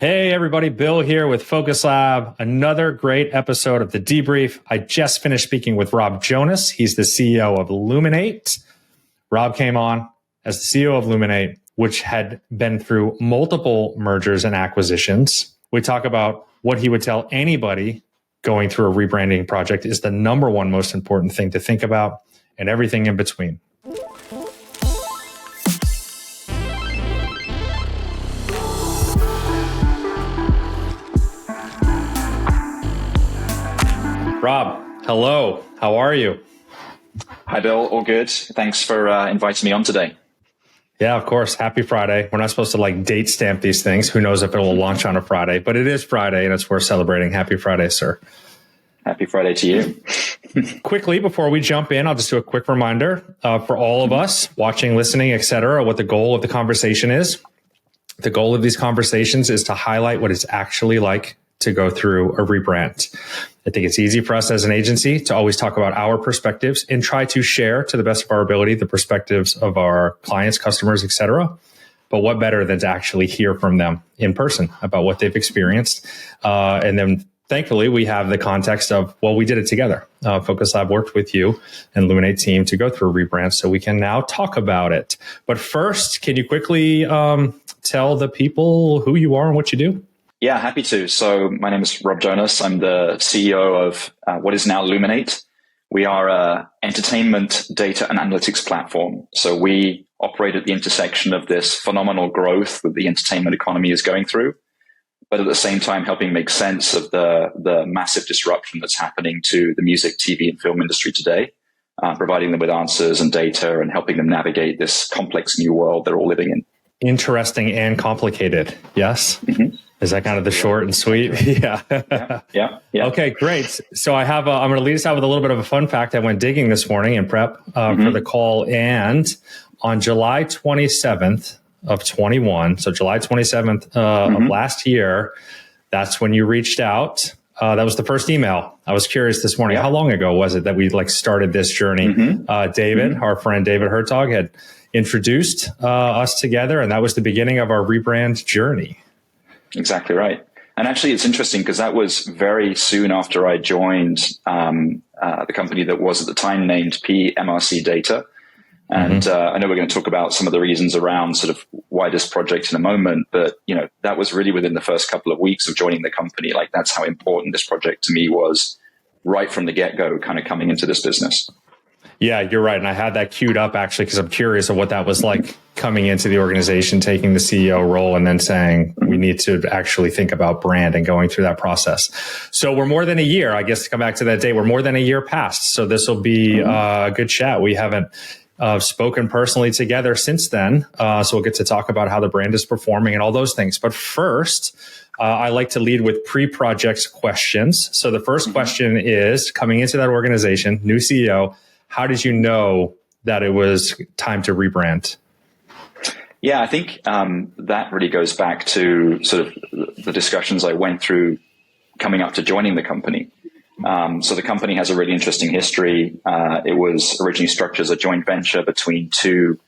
Hey everybody, Bill here with Focus Lab. Another great episode of the Debrief. I just finished speaking with Rob Jonas. He's the CEO of Luminate. Rob came on as the CEO of Luminate, which had been through multiple mergers and acquisitions. We talk about what he would tell anybody going through a rebranding project is the number one most important thing to think about, and everything in between. Rob, hello. How are you? Hi, Bill. All good. Thanks for inviting me on today. Yeah, of course. Happy Friday. We're not supposed to date stamp these things. Who knows if it will launch on a Friday, but it is Friday and it's worth celebrating. Happy Friday, sir. Happy Friday to you. Quickly, before we jump in, I'll just do a quick reminder for all of us watching, listening, etc., what the goal of the conversation is. The goal of these conversations is to highlight what it's actually like to go through a rebrand. I think it's easy for us as an agency to always talk about our perspectives and try to share to the best of our ability the perspectives of our clients, customers, etc. But what better than to actually hear from them in person about what they've experienced? And then thankfully, we have the context of, well, we did it together. Focus Lab worked with you and Luminate team to go through a rebrand, so we can now talk about it. But first, can you quickly tell the people who you are and what you do? Yeah, happy to. So my name is Rob Jonas. I'm the CEO of what is now Luminate. We are an entertainment data and analytics platform. So we operate at the intersection of this phenomenal growth that the entertainment economy is going through, but at the same time helping make sense of the massive disruption that's happening to the music, TV, and film industry today, providing them with answers and data and helping them navigate this complex new world they're all living in. Interesting and complicated. Yes. Mm-hmm. Is that kind of the short and sweet? Yeah. Yeah. Okay, great. So I'm going to lead us out with a little bit of a fun fact. I went digging this morning in prep for the call, and on July 27th of 21, so July 27th of last year, that's when you reached out. That was the first email. I was curious this morning, how long ago was it that we started this journey? David, our friend David Hertog, had introduced us together, and that was the beginning of our rebrand journey. Exactly right. And actually, it's interesting because that was very soon after I joined the company that was at the time named P-MRC Data. And I know we're going to talk about some of the reasons around sort of why this project in a moment, but that was really within the first couple of weeks of joining the company. That's how important this project to me was right from the get-go, kind of coming into this business. Yeah, you're right. And I had that queued up actually because I'm curious of what that was like coming into the organization, taking the CEO role, and then saying we need to actually think about brand and going through that process. So we're more than a year, I guess, to come back to that date, we're more than a year past. So this will be a good chat. We haven't spoken personally together since then. So we'll get to talk about how the brand is performing and all those things. But first, I like to lead with pre-project questions. So the first question is, coming into that organization, new CEO, how did you know that it was time to rebrand? Yeah, I think that really goes back to sort of the discussions I went through coming up to joining the company. So the company has a really interesting history. It was originally structured as a joint venture between two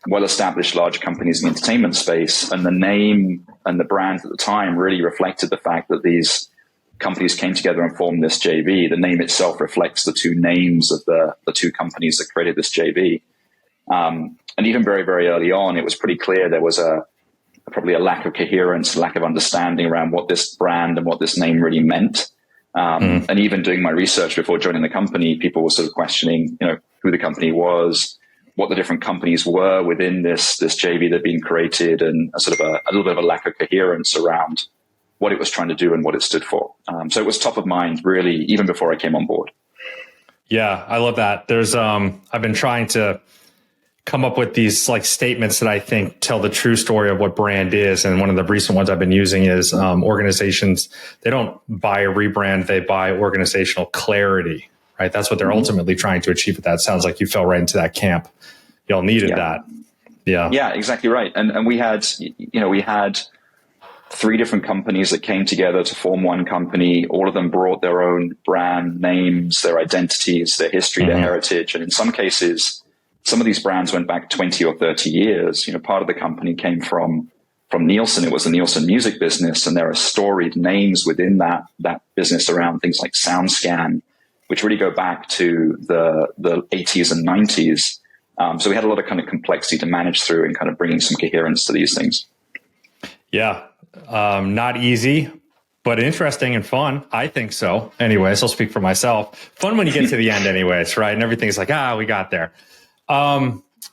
well-established large companies in the entertainment space, and the name and the brand at the time really reflected the fact that these companies came together and formed this JV. The name itself reflects the two names of the two companies that created this JV. And even very, very early on, it was pretty clear there was probably a lack of coherence, lack of understanding around what this brand and what this name really meant. And even doing my research before joining the company, people were sort of questioning, who the company was, what the different companies were within this JV that had been created, and a little bit of a lack of coherence around what it was trying to do and what it stood for. So it was top of mind, really, even before I came on board. Yeah, I love that. There's, I've been trying to come up with these statements that I think tell the true story of what brand is. And one of the recent ones I've been using is organizations, they don't buy a rebrand, they buy organizational clarity, right? That's what they're ultimately trying to achieve. That sounds like you fell right into that camp. Y'all needed that. Yeah, exactly right. And we had, we had three different companies that came together to form one company. All of them brought their own brand names, their identities, their history, their heritage. And in some cases, some of these brands went back 20 or 30 years. Part of the company came from from Nielsen, it was the Nielsen music business, and there are storied names within that business around things like SoundScan, which really go back to the 80s and 90s. So we had a lot of kind of complexity to manage through and kind of bringing some coherence to these things. Yeah. Not easy, but interesting and fun. I think so. Anyways, I'll speak for myself. Fun when you get to the end anyways, right? And everything's like, we got there.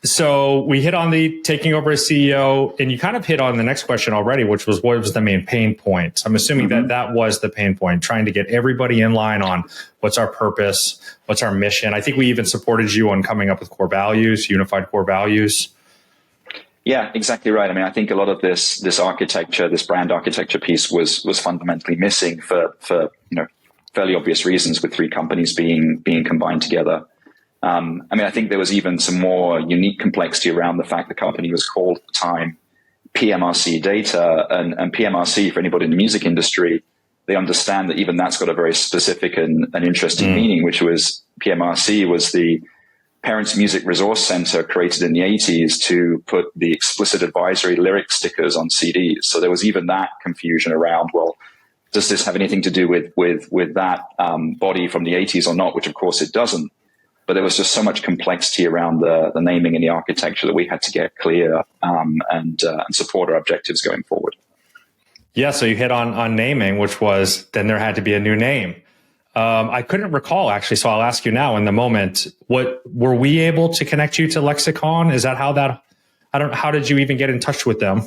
So we hit on the taking over as CEO, and you kind of hit on the next question already, which was what was the main pain point? I'm assuming that was the pain point, trying to get everybody in line on what's our purpose, what's our mission. I think we even supported you on coming up with core values, unified core values. Yeah, exactly right. I mean, I think a lot of this architecture, this brand architecture piece was fundamentally missing for fairly obvious reasons, with three companies being combined together. I mean, I think there was even some more unique complexity around the fact the company was called at the time P-MRC Data, and P-MRC, for anybody in the music industry, they understand that even that's got a very specific and interesting meaning, which was P-MRC was the Parents Music Resource Center created in the 80s to put the explicit advisory lyric stickers on CDs. So there was even that confusion around, well, does this have anything to do with that body from the 80s or not? Which of course it doesn't. But there was just so much complexity around the naming and the architecture that we had to get clear and support our objectives going forward. Yeah, so you hit on naming, which was then there had to be a new name. I couldn't recall actually, so I'll ask you now in the moment. What were we able to connect you to Lexicon? Is that how did you even get in touch with them?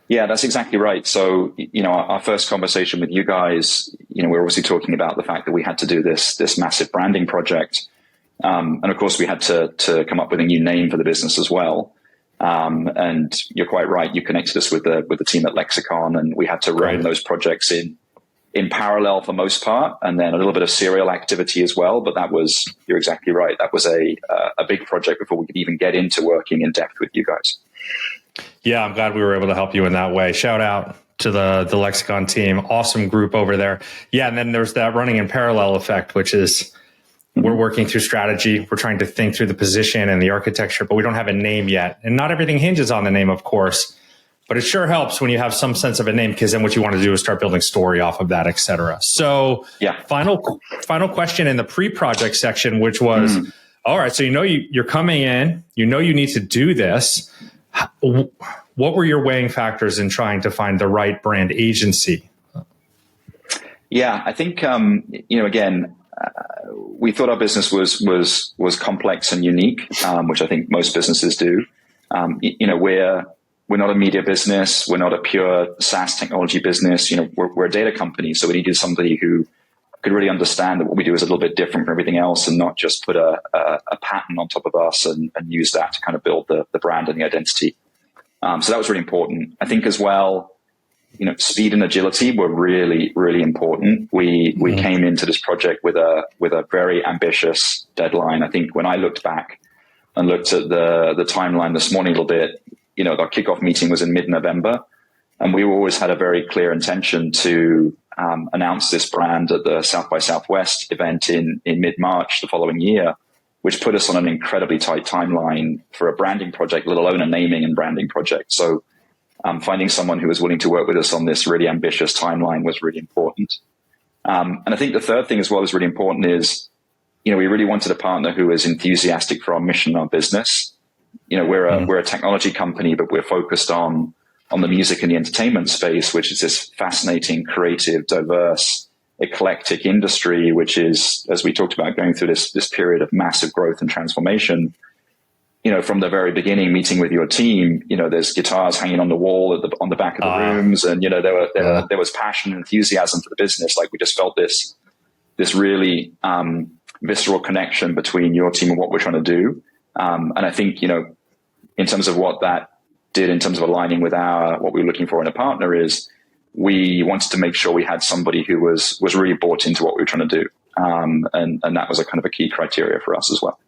Yeah, that's exactly right. So, our first conversation with you guys, we're obviously talking about the fact that we had to do this massive branding project. And of course, we had to come up with a new name for the business as well. And you're quite right. You connected us with the team at Lexicon, and we had to run those projects in parallel for most part, and then a little bit of serial activity as well. But you're exactly right. That was a big project before we could even get into working in depth with you guys. Yeah, I'm glad we were able to help you in that way. Shout out to the Lexicon team. Awesome group over there. Yeah, and then there's that running in parallel effect, which is we're working through strategy. We're trying to think through the position and the architecture, but we don't have a name yet. And not everything hinges on the name, of course, but it sure helps when you have some sense of a name, because then what you want to do is start building story off of that, et cetera. So final question in the pre-project section, which was, all right, so you're coming in, you need to do this. What were your weighing factors in trying to find the right brand agency? Yeah, I think, again, we thought our business was complex and unique, which I think most businesses do. We're not a media business. We're not a pure SaaS technology business. We're a data company. So we needed somebody who could really understand that what we do is a little bit different from everything else, and not just put a pattern on top of us and use that to kind of build the brand and the identity. So that was really important. I think as well, speed and agility were really, really important. We came into this project with a very ambitious deadline. I think when I looked back and looked at the timeline this morning a little bit, our kickoff meeting was in mid-November, and we always had a very clear intention to announce this brand at the South by Southwest event in mid-March the following year, which put us on an incredibly tight timeline for a branding project, let alone a naming and branding project. So finding someone who was willing to work with us on this really ambitious timeline was really important. And I think the third thing as well is really important is, we really wanted a partner who was enthusiastic for our mission and our business. We're a technology company, but we're focused on the music and the entertainment space, which is this fascinating, creative, diverse, eclectic industry, which is, as we talked about, going through this period of massive growth and transformation. From the very beginning, meeting with your team, there's guitars hanging on the wall on the back of the rooms, and there was passion and enthusiasm for the business. Like, we just felt this really visceral connection between your team and what we're trying to do. And I think, in terms of what that did in terms of aligning with what we were looking for in a partner, is we wanted to make sure we had somebody who was really bought into what we were trying to do. And that was a kind of a key criteria for us as well.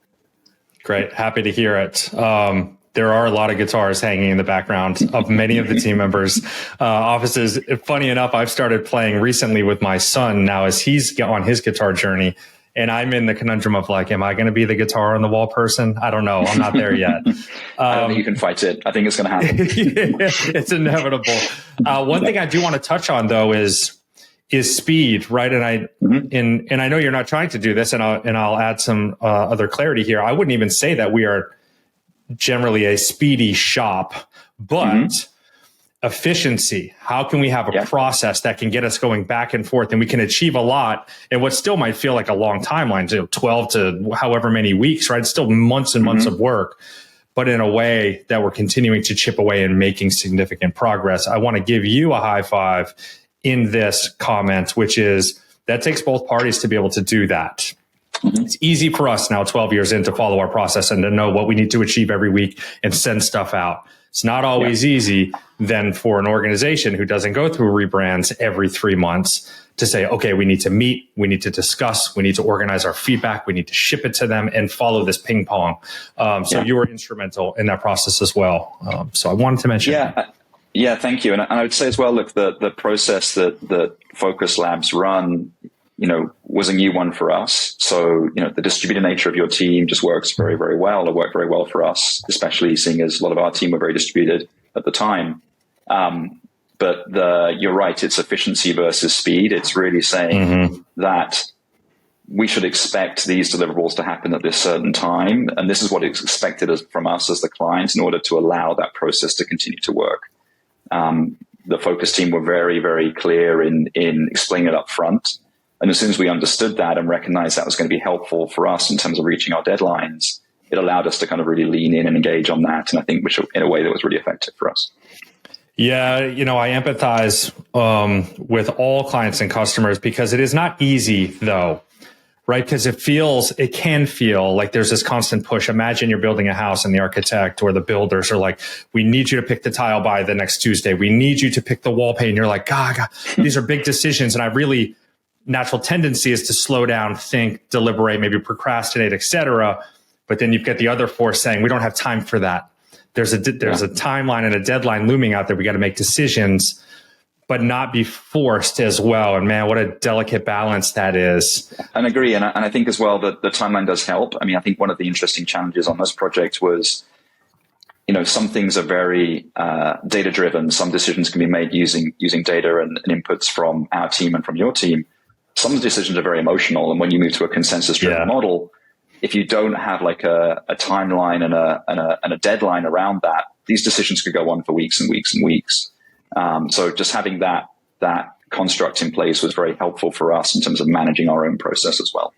Great. Happy to hear it. There are a lot of guitars hanging in the background of many of the team members' offices. Funny enough, I've started playing recently with my son now as he's on his guitar journey. And I'm in the conundrum of like, am I going to be the guitar on the wall person? I don't know. I'm not there yet. I don't think you can fight it. I think it's going to happen. It's inevitable. One thing I do want to touch on though is speed, right? And I know you're not trying to do this, and I'll add some other clarity here. I wouldn't even say that we are generally a speedy shop, but efficiency. How can we have a process that can get us going back and forth, and we can achieve a lot in what still might feel like a long timeline, 12 to however many weeks, right? It's still months and months of work, but in a way that we're continuing to chip away and making significant progress. I want to give you a high five in this comment, which is that takes both parties to be able to do that. It's easy for us now, 12 years in, to follow our process and to know what we need to achieve every week and send stuff out. It's not always easy then for an organization who doesn't go through rebrands every 3 months to say, okay, we need to meet, we need to discuss, we need to organize our feedback, we need to ship it to them and follow this ping pong. So you were instrumental in that process as well. So I wanted to mention that. Yeah, thank you. And I would say as well, look, the process that Focus Labs run, was a new one for us. So, the distributed nature of your team just works very, very well. It worked very well for us, especially seeing as a lot of our team were very distributed at the time. But you're right, it's efficiency versus speed. It's really saying that we should expect these deliverables to happen at this certain time. And this is what is expected from us as the client in order to allow that process to continue to work. The focus team were very, very clear in explaining it up front. And as soon as we understood that and recognized that was going to be helpful for us in terms of reaching our deadlines, it allowed us to kind of really lean in and engage on that. And I think in a way that was really effective for us. Yeah, I empathize with all clients and customers because it is not easy though, right? Because it can feel like there's this constant push. Imagine you're building a house and the architect or the builders are like, we need you to pick the tile by the next Tuesday. We need you to pick the wall paint. You're like, God, these are big decisions. And natural tendency is to slow down, think, deliberate, maybe procrastinate, etc. But then you've got the other force saying, we don't have time for that. There's a timeline and a deadline looming out there. We got to make decisions, but not be forced as well. And man, what a delicate balance that is. And I agree. And I think as well that the timeline does help. I mean, I think one of the interesting challenges on this project was, some things are very data driven. Some decisions can be made using data and inputs from our team and from your team. Some of the decisions are very emotional. And when you move to a consensus driven model, if you don't have like a timeline and a deadline around that, these decisions could go on for weeks and weeks and weeks. So just having that construct in place was very helpful for us in terms of managing our own process as well.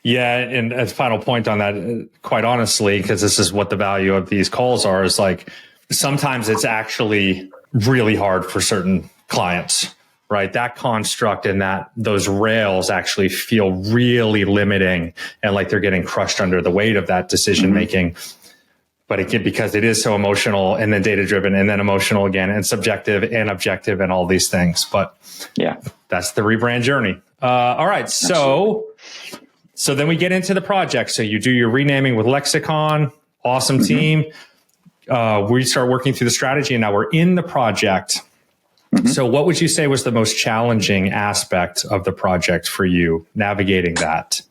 Yeah. And as a final point on that, quite honestly, because this is what the value of these calls are, is like sometimes it's actually really hard for certain clients, right? That construct and those rails actually feel really limiting and like they're getting crushed under the weight of that decision making. But because it is so emotional and then data driven and then emotional again and subjective and objective and all these things. But that's the rebrand journey. All right. So then we get into the project. So you do your renaming with Lexicon, awesome team. We start working through the strategy and now we're in the project. So what would you say was the most challenging aspect of the project for you navigating that?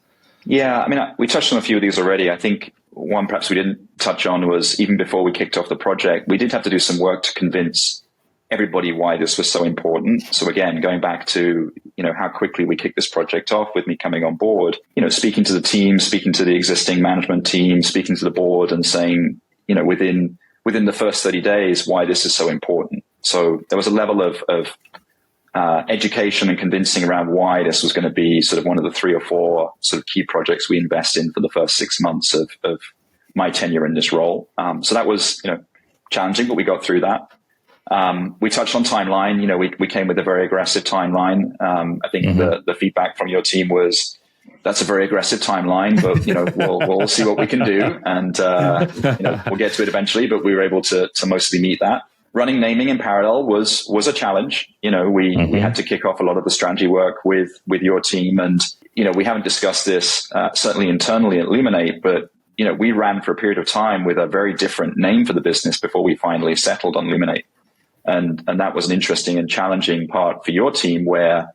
Yeah, I mean, we touched on a few of these already. I think one perhaps we didn't touch on was even before we kicked off the project, we did have to do some work to convince everybody why this was so important. So again, going back to, how quickly we kicked this project off with me coming on board, speaking to the team, speaking to the existing management team, speaking to the board and saying, within the first 30 days, why this is so important. So there was a level of education and convincing around why this was going to be sort of one of the 3 or 4 sort of key projects we invest in for the first 6 months of my tenure in this role. So that was, challenging, but we got through that. We touched on timeline. We came with a very aggressive timeline. I think the feedback from your team was, that's a very aggressive timeline, but we'll see what we can do, and we'll get to it eventually. But we were able to mostly meet that. Running naming in parallel was a challenge. We had to kick off a lot of the strategy work with your team, and we haven't discussed this certainly internally at Luminate, but we ran for a period of time with a very different name for the business before we finally settled on Luminate, and that was an interesting and challenging part for your team where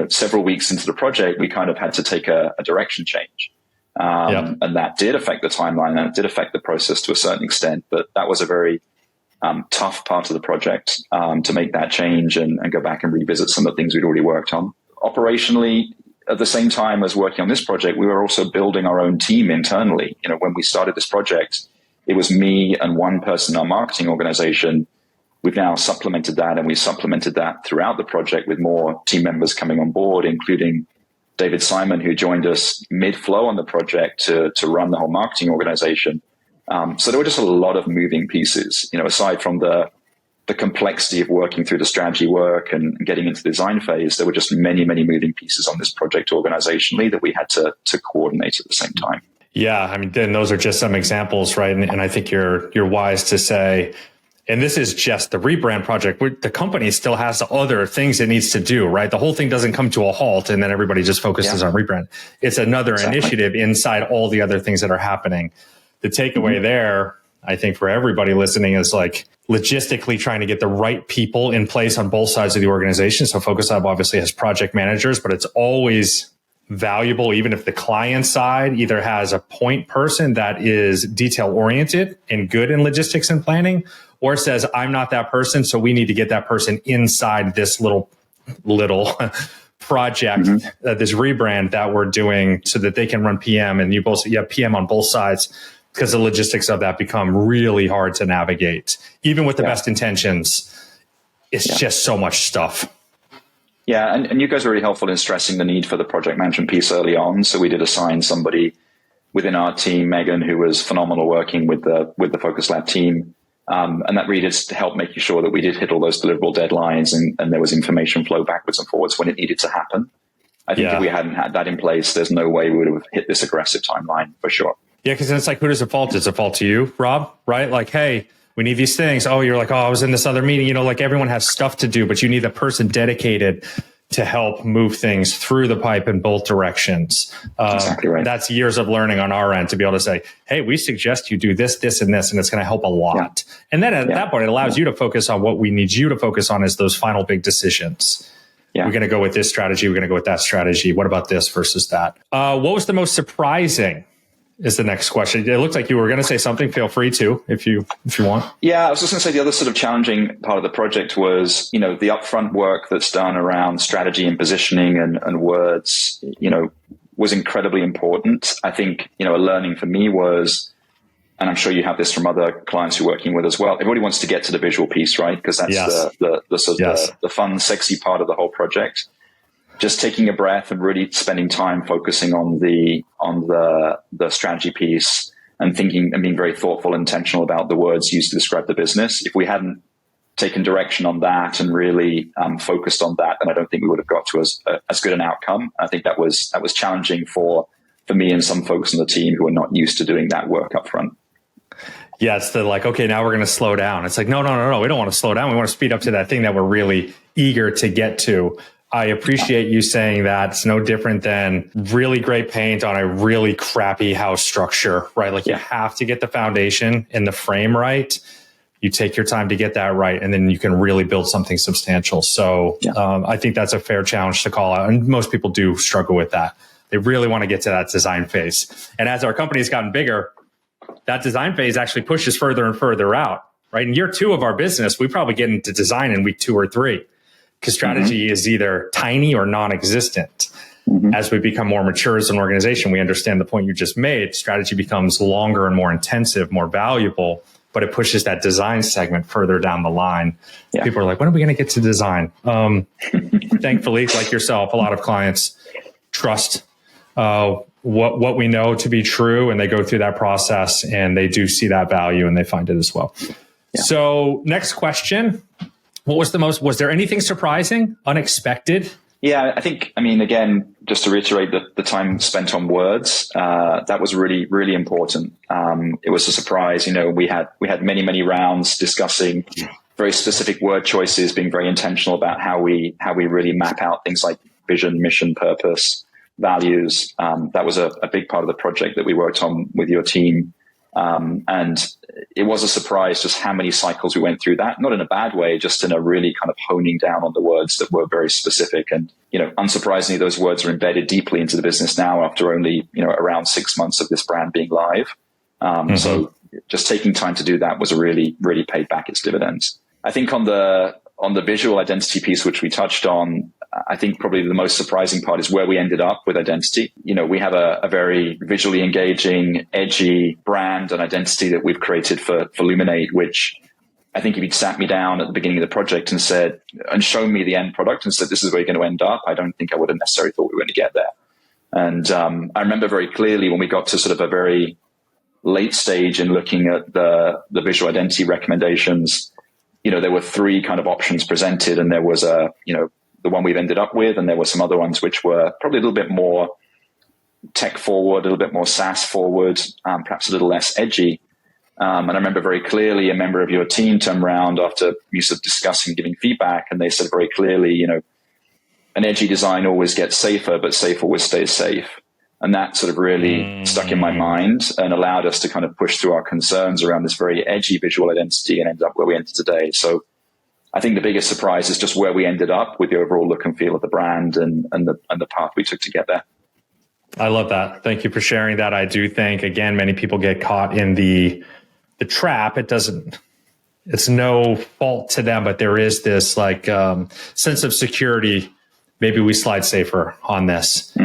several weeks into the project, we kind of had to take a direction change. And that did affect the timeline, and it did affect the process to a certain extent. But that was a very tough part of the project to make that change and go back and revisit some of the things we'd already worked on. Operationally, at the same time as working on this project, we were also building our own team internally. When we started this project, it was me and one person in our marketing organization. We've now supplemented that, and we supplemented that throughout the project with more team members coming on board, including David Simon, who joined us mid-flow on the project to run the whole marketing organization. So there were just a lot of moving pieces, aside from the complexity of working through the strategy work and getting into the design phase. There were just many, many moving pieces on this project organizationally that we had to coordinate at the same time. Yeah, I mean, then those are just some examples, right? And I think you're wise to say, and this is just the rebrand project. The company still has other things it needs to do, right? The whole thing doesn't come to a halt and then everybody just focuses on rebrand. It's another initiative inside all the other things that are happening. The takeaway there, I think for everybody listening, is like logistically trying to get the right people in place on both sides of the organization. So Focus Lab obviously has project managers, but it's always valuable, even if the client side either has a point person that is detail oriented and good in logistics and planning, or says, I'm not that person, so we need to get that person inside this little project, this rebrand that we're doing, so that they can run PM, and you have PM on both sides, because the logistics of that become really hard to navigate. Even with the best intentions, it's just so much stuff. Yeah, and you guys were really helpful in stressing the need for the project management piece early on. So we did assign somebody within our team, Megan, who was phenomenal working with the Focus Lab team. And that really did help making sure that we did hit all those deliverable deadlines and there was information flow backwards and forwards when it needed to happen. I think if we hadn't had that in place, there's no way we would have hit this aggressive timeline for sure. Yeah, because then it's like, who does it fault? It's a fault to you, Rob, right? Like, hey, we need these things. Oh, you're like, oh, I was in this other meeting. Like everyone has stuff to do, but you need a person dedicated to help move things through the pipe in both directions. Exactly right. That's years of learning on our end to be able to say, hey, we suggest you do this, this, and this, and it's going to help a lot. Yeah. And then at that point, it allows you to focus on what we need you to focus on, is those final big decisions. Yeah. We're going to go with this strategy. We're going to go with that strategy. What about this versus that? What was the most surprising is the next question. It looks like you were going to say something. Feel free to, if you want. Yeah, I was just going to say the other sort of challenging part of the project was, the upfront work that's done around strategy and positioning and words, was incredibly important. I think, a learning for me was, and I'm sure you have this from other clients you're working with as well, everybody wants to get to the visual piece, right? Because that's the sort of the fun, sexy part of the whole project. Just taking a breath and really spending time focusing on the strategy piece and thinking and being very thoughtful and intentional about the words used to describe the business. If we hadn't taken direction on that and really focused on that, then I don't think we would have got to as good an outcome. I think that was challenging for me and some folks on the team who are not used to doing that work up front. Yeah, it's okay, now we're going to slow down. It's like, no. We don't want to slow down. We want to speed up to that thing that we're really eager to get to. I appreciate you saying that. It's no different than really great paint on a really crappy house structure, right? Like you have to get the foundation and the frame right. You take your time to get that right, and then you can really build something substantial. So I think that's a fair challenge to call out. And most people do struggle with that. They really want to get to that design phase. And as our company has gotten bigger, that design phase actually pushes further and further out, right? In year 2 of our business, we probably get into design in week 2 or 3. Because strategy is either tiny or non-existent. As we become more mature as an organization, we understand the point you just made. Strategy becomes longer and more intensive, more valuable, but it pushes that design segment further down the line. Yeah. People are like, when are we going to get to design? Thankfully, like yourself, a lot of clients trust what we know to be true, and they go through that process and they do see that value and they find it as well. Yeah. So next question. Was there anything surprising, unexpected? Yeah, I think, again, just to reiterate the time spent on words, that was really, really important. It was a surprise. We had many, many rounds discussing very specific word choices, being very intentional about how we really map out things like vision, mission, purpose, values. That was a big part of the project that we worked on with your team. And it was a surprise just how many cycles we went through that, not in a bad way, just in a really kind of honing down on the words that were very specific. And, unsurprisingly, those words are embedded deeply into the business now after only, around 6 months of this brand being live. So just taking time to do that was really, really paid back its dividends. I think on the visual identity piece, which we touched on, I think probably the most surprising part is where we ended up with identity. We have a very visually engaging, edgy brand and identity that we've created for Luminate, which I think if you'd sat me down at the beginning of the project and shown me the end product and said, this is where you're going to end up, I don't think I would have necessarily thought we were going to get there. And I remember very clearly when we got to sort of a very late stage in looking at the visual identity recommendations, there were 3 kind of options presented, and there was the one we've ended up with, and there were some other ones which were probably a little bit more tech forward, a little bit more SaaS forward, perhaps a little less edgy. And I remember very clearly a member of your team turned around after you sort of discussing, giving feedback, and they said very clearly, an edgy design always gets safer, but safe always stays safe. And that sort of really stuck in my mind and allowed us to kind of push through our concerns around this very edgy visual identity and end up where we ended today. So I think the biggest surprise is just where we ended up with the overall look and feel of the brand and the path we took to get there. I love that. Thank you for sharing that. I do think, again, many people get caught in the trap. It's no fault to them, but there is this sense of security. Maybe we slide safer on this,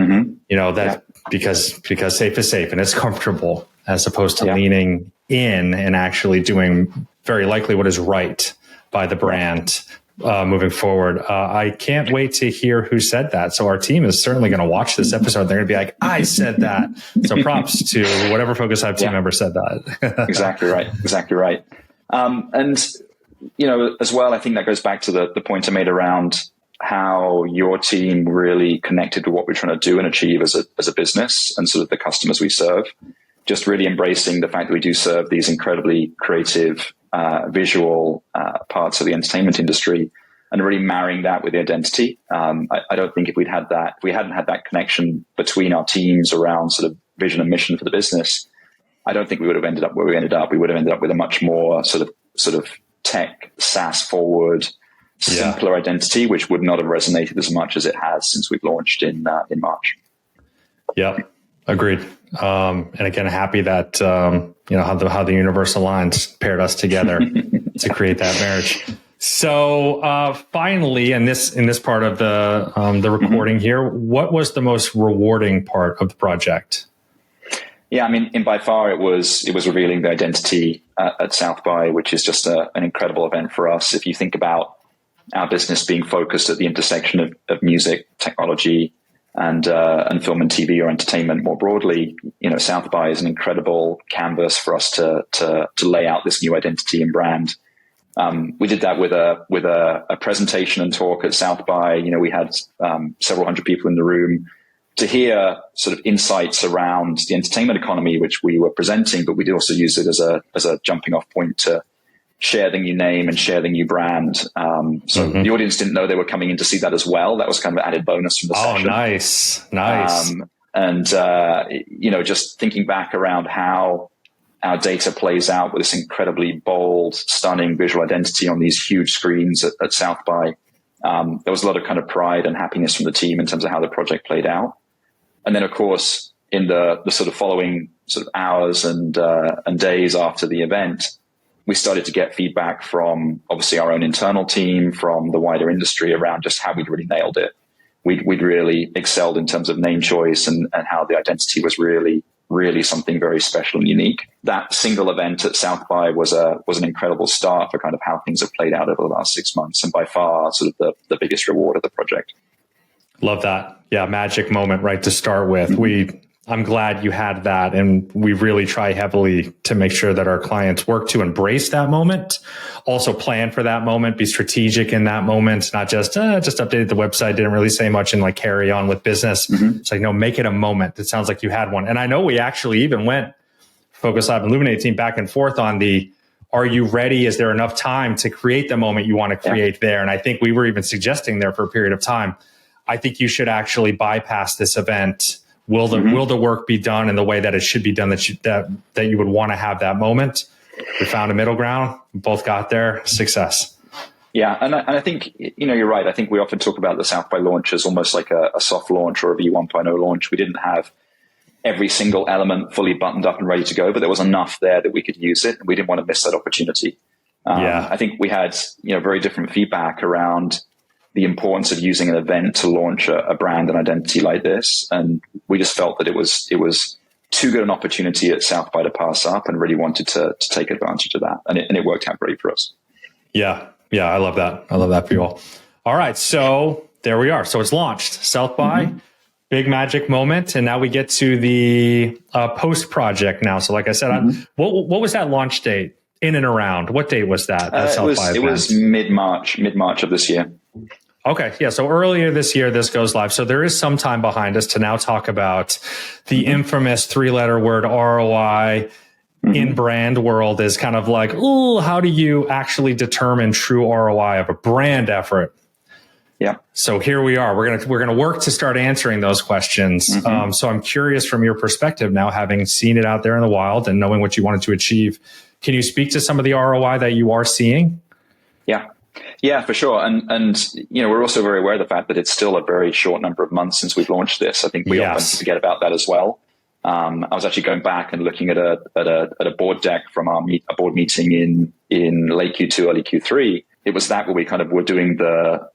because safe is safe and it's comfortable, as opposed to leaning in and actually doing very likely what is right by the brand moving forward. I can't wait to hear who said that. So our team is certainly going to watch this episode. They're going to be like, I said that. So props to whatever Focus Lab team member said that. Exactly right. And, as well, I think that goes back to the point I made around how your team really connected to what we're trying to do and achieve as a business and sort of the customers we serve. Just really embracing the fact that we do serve these incredibly creative, visual parts of the entertainment industry, and really marrying that with the identity. I don't think if we hadn't had that connection between our teams around sort of vision and mission for the business, I don't think we would have ended up where we ended up. We would have ended up with a much more sort of tech, SaaS forward, simpler identity, which would not have resonated as much as it has since we've launched in March. Yeah, agreed. And again, happy that how the universe aligned paired us together to create that marriage. So finally, in this part of the recording here, what was the most rewarding part of the project? Yeah, I mean, by far it was revealing the identity at South by, which is just an incredible event for us. If you think about our business being focused at the intersection of music, technology, and film and TV or entertainment more broadly, South by is an incredible canvas for us to lay out this new identity and brand. We did that with a presentation and talk at South by. We had several hundred people in the room to hear sort of insights around the entertainment economy, which we were presenting, but we did also use it as a jumping off point to share the new name and share the new brand. So the audience didn't know they were coming in to see that as well. That was kind of an added bonus from the session. Oh, nice. And just thinking back around how our data plays out with this incredibly bold, stunning visual identity on these huge screens at South by, there was a lot of kind of pride and happiness from the team in terms of how the project played out. And then, of course, in the sort of following sort of hours and days after the event, we started to get feedback from obviously our own internal team, from the wider industry around just how we'd really nailed it. We'd really excelled in terms of name choice and how the identity was really, really something very special and unique. That single event at South by was an incredible start for kind of how things have played out over the last 6 months, and by far sort of the biggest reward of the project. Love that. Yeah, magic moment right to start with. I'm glad you had that, and we really try heavily to make sure that our clients work to embrace that moment, also plan for that moment, be strategic in that moment, not just updated the website, didn't really say much, and carry on with business. It's no, make it a moment. It sounds like you had one. And I know we actually even went, Focus Lab and Luminate team, back and forth on are you ready? Is there enough time to create the moment you want to create there? And I think we were even suggesting there for a period of time, I think you should actually bypass this event Will the work be done in the way that it should be done, that you would want to have that moment? We found a middle ground, both got there, success. Yeah, and I think, you're right. I think we often talk about the South by launch as almost like a soft launch or a V1.0 launch. We didn't have every single element fully buttoned up and ready to go, but there was enough there that we could use it, and we didn't want to miss that opportunity. I think we had very different feedback around the importance of using an event to launch a brand and identity like this, and we just felt that it was too good an opportunity at South by to pass up, and really wanted to take advantage of that, and it worked out great for us. Yeah, I love that. I love that for you all. All right, so there we are. So it's launched, South by. Big magic moment, and now we get to the post project now. So, like I said, what was that launch date? In and around what date was that? It was mid-March of this year. Okay, yeah. So earlier this year, this goes live. So there is some time behind us to now talk about the infamous 3-letter word ROI. In brand world is kind of like, how do you actually determine true ROI of a brand effort? Yeah. So here we are. We're gonna work to start answering those questions. So I'm curious from your perspective now, having seen it out there in the wild and knowing what you wanted to achieve. Can you speak to some of the ROI that you are seeing? Yeah, for sure. And we're also very aware of the fact that it's still a very short number of months since we've launched this. I think we often forget about that as well. I was actually going back and looking at a board deck from a board meeting in late Q2, early Q3. It was that where we kind of were doing the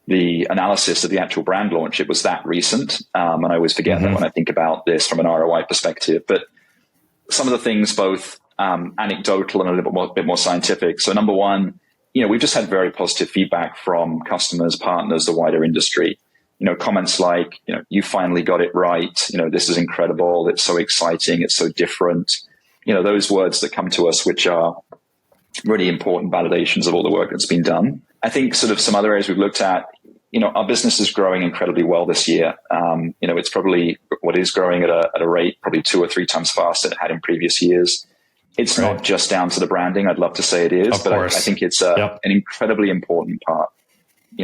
analysis of the actual brand launch. It was that recent. And I always forget that when I think about this from an ROI perspective. But some of the things, both anecdotal and a little bit more scientific. So number one, we've just had very positive feedback from customers, partners, the wider industry. Comments like, you finally got it right. This is incredible. It's so exciting. It's so different. Those words that come to us, which are really important validations of all the work that's been done. I think sort of some other areas we've looked at, our business is growing incredibly well this year. It's probably what is growing at a rate probably 2 or 3 times faster than it had in previous years. It's not just down to the branding. I'd love to say it is, but I think it's an incredibly important part.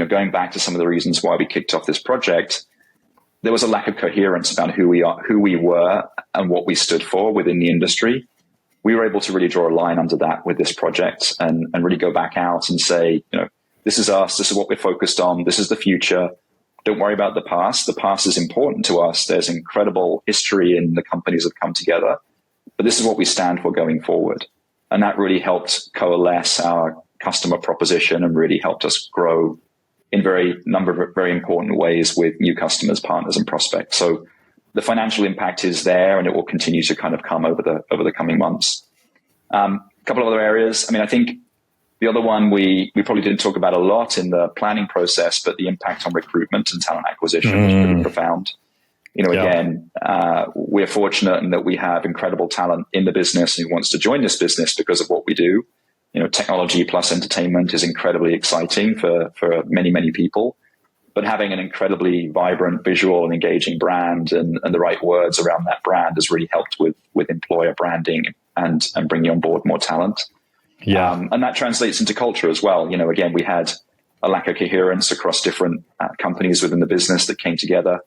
Going back to some of the reasons why we kicked off this project, there was a lack of coherence about who we were and what we stood for within the industry. We were able to really draw a line under that with this project and really go back out and say, this is us. This is what we're focused on. This is the future. Don't worry about the past. The past is important to us. There's incredible history in the companies that have come together, but this is what we stand for going forward. And that really helped coalesce our customer proposition and really helped us grow in number of very important ways with new customers, partners, and prospects. So the financial impact is there, and it will continue to kind of come over the coming months. A couple of other areas. I think the other one we probably didn't talk about a lot in the planning process, but the impact on recruitment and talent acquisition was pretty profound. Again, we're fortunate in that we have incredible talent in the business who wants to join this business because of what we do. Technology plus entertainment is incredibly exciting for many, many people. But having an incredibly vibrant, visual, and engaging brand and the right words around that brand has really helped with employer branding and bringing on board more talent. And that translates into culture as well. Again, we had a lack of coherence across different companies within the business that came together.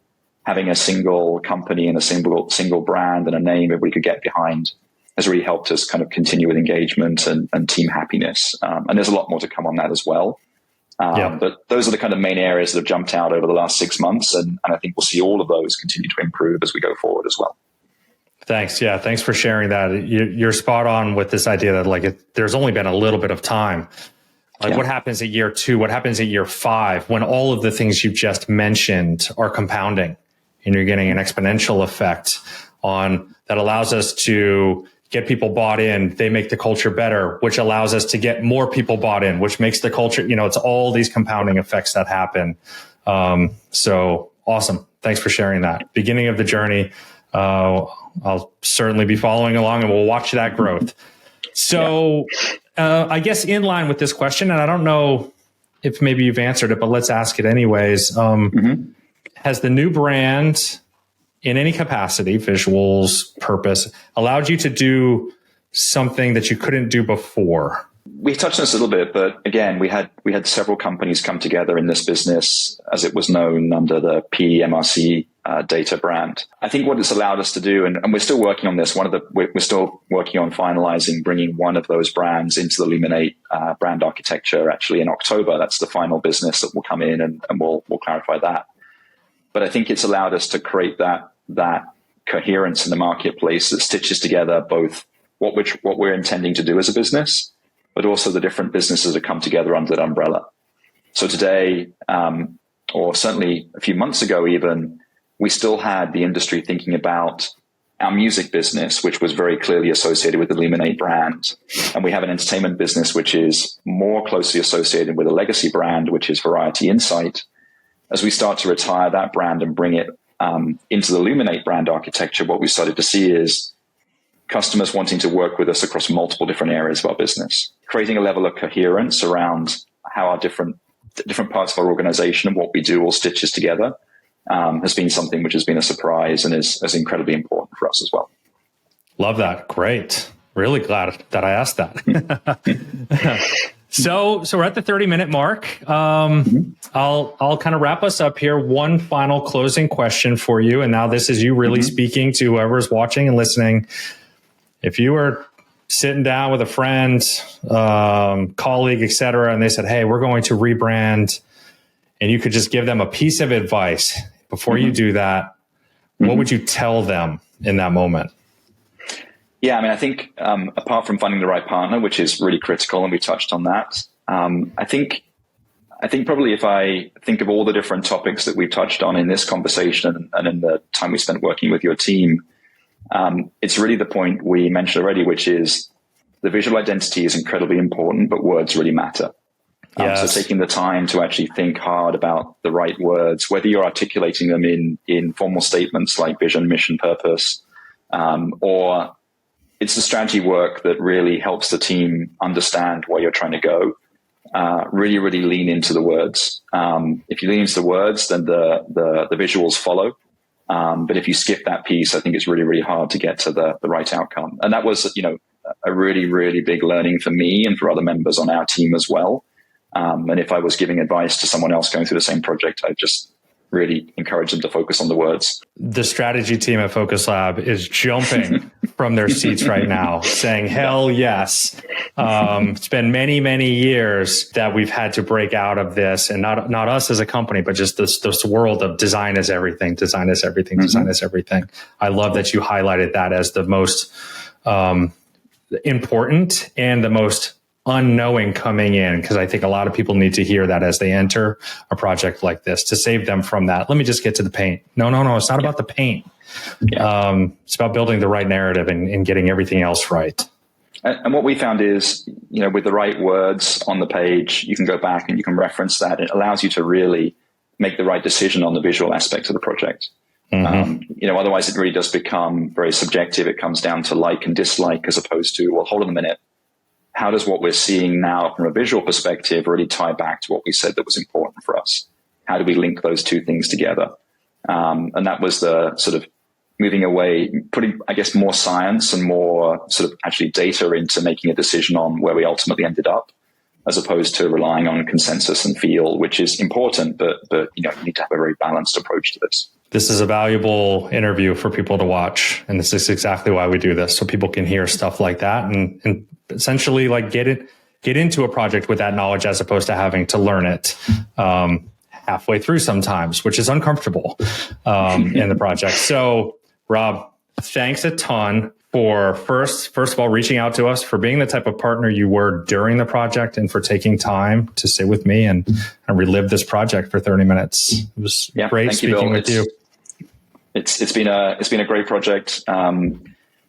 Having a single company and a single brand and a name everybody could get behind has really helped us kind of continue with engagement and team happiness. And there's a lot more to come on that as well. But those are the kind of main areas that have jumped out over the last 6 months. And I think we'll see all of those continue to improve as we go forward as well. Thanks. Yeah. Thanks for sharing that. You're spot on with this idea that there's only been a little bit of time. What happens at year 2? What happens at year 5 when all of the things you've just mentioned are compounding and you're getting an exponential effect on that allows us to get people bought in. They make the culture better, which allows us to get more people bought in, which makes the culture, it's all these compounding effects that happen. So awesome. Thanks for sharing that. Beginning of the journey. I'll certainly be following along and we'll watch that growth. So I guess in line with this question, and I don't know if maybe you've answered it, but let's ask it anyways. Has the new brand in any capacity, visuals, purpose, allowed you to do something that you couldn't do before? We touched on this a little bit, but again, we had several companies come together in this business, as it was known under the P-MRC Data brand. I think what it's allowed us to do, and we're still working on this, we're still working on finalizing bringing one of those brands into the Luminate brand architecture actually in October. That's the final business that will come in, and we'll clarify that. But I think it's allowed us to create that coherence in the marketplace that stitches together both what we're intending to do as a business, but also the different businesses that come together under that umbrella. So today, or certainly a few months ago even, we still had the industry thinking about our music business, which was very clearly associated with the Luminate brand. And we have an entertainment business, which is more closely associated with a legacy brand, which is Variety Insight. As we start to retire that brand and bring it into the Luminate brand architecture, what we started to see is customers wanting to work with us across multiple different areas of our business, creating a level of coherence around how our different parts of our organization and what we do all stitches together has been something which has been a surprise and is incredibly important for us as well. Love that. Great. Really glad that I asked that. So we're at the 30-minute mark. I'll kind of wrap us up here. One final closing question for you. And now this is you really speaking to whoever's watching and listening. If you were sitting down with a friend, colleague, et cetera, and they said, hey, we're going to rebrand, and you could just give them a piece of advice before you do that, what would you tell them in that moment? Yeah, I mean, I think apart from finding the right partner, which is really critical, and we touched on that, I think probably if I think of all the different topics that we've touched on in this conversation and in the time we spent working with your team, it's really the point we mentioned already, which is the visual identity is incredibly important, but words really matter. Yes. So taking the time to actually think hard about the right words, whether you're articulating them in formal statements like vision, mission, purpose, or it's the strategy work that really helps the team understand where you're trying to go. Really, really lean into the words. If you lean into the words, then the visuals follow. But if you skip that piece, I think it's really, really hard to get to the right outcome. And that was, a really, really big learning for me and for other members on our team as well. And if I was giving advice to someone else going through the same project, I'd just really encourage them to focus on the words. The strategy team at Focus Lab is jumping from their seats right now, saying, hell yes. It's been many, many years that we've had to break out of this, and not us as a company, but just this world of design is everything, design is everything, design is everything. I love that you highlighted that as the most important and the most unknowing coming in, because I think a lot of people need to hear that as they enter a project like this to save them from that. Let me just get to the paint. No. It's not about the paint. It's about building the right narrative and getting everything else right. And what we found is, with the right words on the page, you can go back and you can reference that. It allows you to really make the right decision on the visual aspect of the project. Otherwise it really does become very subjective. It comes down to like and dislike, as opposed to, well, hold on a minute. How does what we're seeing now from a visual perspective really tie back to what we said that was important for us? How do we link those two things together? And that was the sort of moving away, putting, I guess, more science and more sort of actually data into making a decision on where we ultimately ended up, as opposed to relying on consensus and feel, which is important, but you need to have a very balanced approach to this. This is a valuable interview for people to watch. And this is exactly why we do this. So people can hear stuff like that and essentially like get into a project with that knowledge, as opposed to having to learn it halfway through sometimes, which is uncomfortable in the project. So Rob, thanks a ton for first of all, reaching out to us, for being the type of partner you were during the project, and for taking time to sit with me and relive this project for 30 minutes. It was great speaking with you. It's been a great project.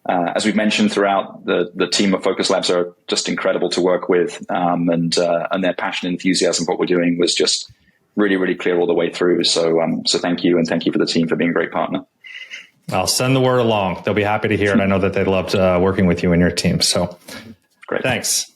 As we've mentioned throughout, the team of Focus Labs are just incredible to work with, and their passion and enthusiasm for what we're doing was just really, really clear all the way through. So thank you, and thank you for the team for being a great partner. I'll send the word along. They'll be happy to hear it. I know that they loved working with you and your team. So great. Thanks.